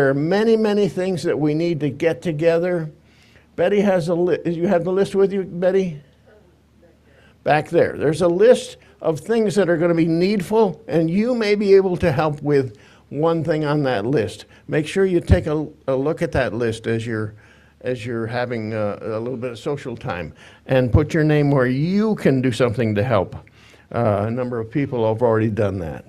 [SPEAKER 2] are many things that we need to get together. Betty has a list. You have the list with you, Betty? Back there. There's a list of things that are going to be needful, and you may be able to help with one thing on that list. Make sure you take a look at that list as you're having a little bit of social time, and put your name where you can do something to help. A number of people have already done that.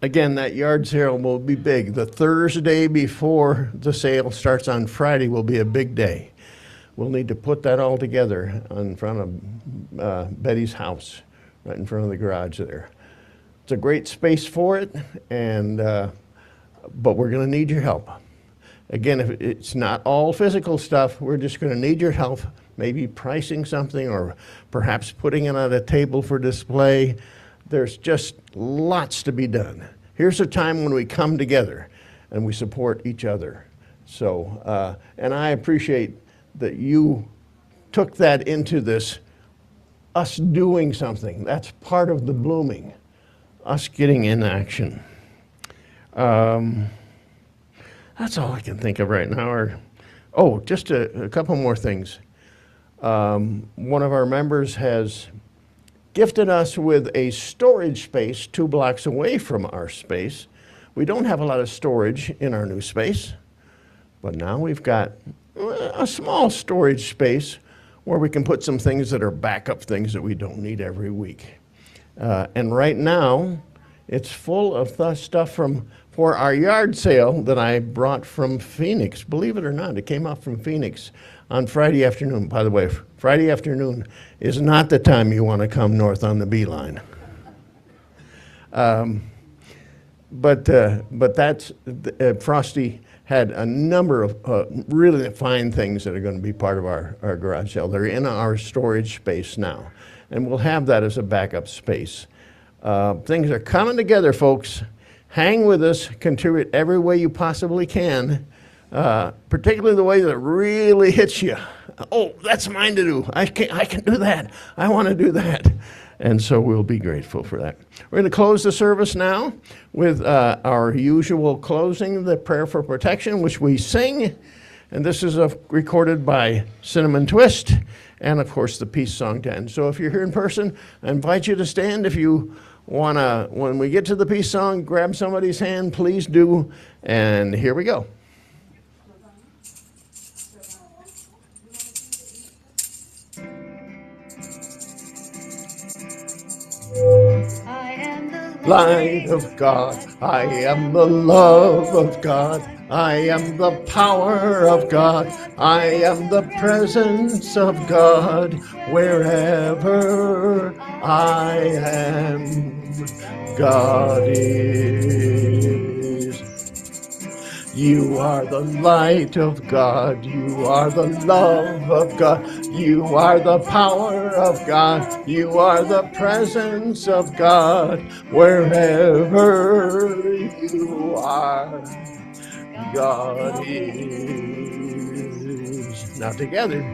[SPEAKER 2] Again, that yard sale will be big. The Thursday before the sale starts on Friday will be a big day. We'll need to put that all together in front of Betty's house, right in front of the garage there. It's a great space for it, but we're going to need your help. Again, if it's not all physical stuff, we're just going to need your help, maybe pricing something or perhaps putting it on a table for display. There's just lots to be done. Here's a time when we come together and we support each other. So, and I appreciate that you took that into this, us doing something. That's part of the blooming, us getting in action. That's all I can think of right now. Just a couple more things. One of our members has gifted us with a storage space 2 blocks away from our space. We don't have a lot of storage in our new space, but now we've got a small storage space where we can put some things that are backup things that we don't need every week. And right now, it's full of stuff for our yard sale that I brought from Phoenix. Believe it or not, it came up from Phoenix on Friday afternoon. By the way, Friday afternoon is not the time you want to come north on the Beeline. But that's Frosty had a number of really fine things that are going to be part of our garage sale. They're in our storage space now, and we'll have that as a backup space. Things are coming together, folks. Hang with us, contribute every way you possibly can, particularly the way that really hits you. Oh, that's mine to do. I can do that. I want to do that. And so we'll be grateful for that. We're going to close the service now with our usual closing, the prayer for protection, which we sing. And this is recorded by Cinnamon Twist, and of course the peace song to end. So if you're here in person, I invite you to stand. If you want to, when we get to the peace song, grab somebody's hand, please do. And here we go.
[SPEAKER 3] I am the
[SPEAKER 2] light of God. I am the love of God. I am the power of God. I am the presence of God wherever I am. God is. You are the light of God. You are the love of God. You are the power of God. You are the presence of God wherever you are. God is. Now together,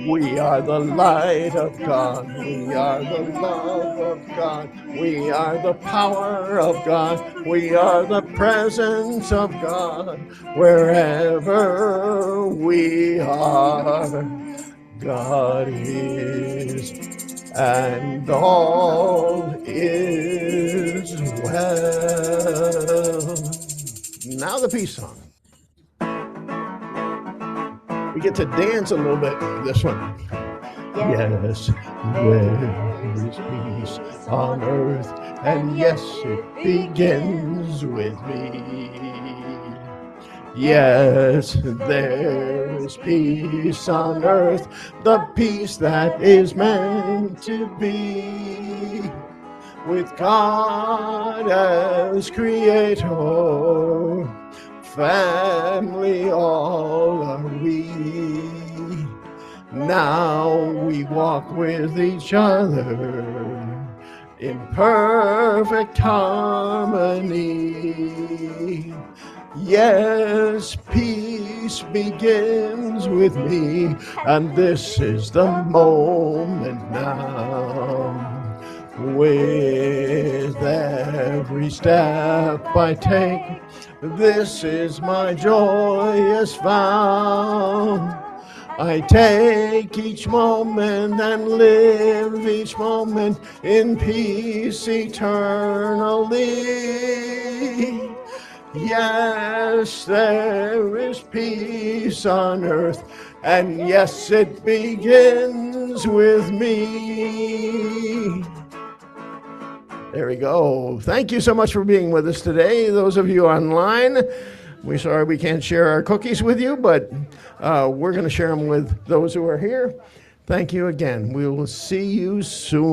[SPEAKER 2] we are the light of God. We are the love of God. We are the power of God. We are the presence of God. Wherever we are, God is. And all is well. Now the peace song. We get to dance a little bit this one. Yes, there is peace on earth, and yes, it begins with me. Yes, there is peace on earth, the peace that is meant to be. With God as creator, family all are we. Now we walk with each other in perfect harmony. Yes, peace begins with me, and this is the moment now. With every step I take, this is my joyous vow. I take each moment and live each moment in peace eternally. Yes, there is peace on earth, and yes, it begins with me. There we go. Thank you so much for being with us today. Those of you online, we're sorry we can't share our cookies with you, but we're going to share them with those who are here. Thank you again. We will see you soon.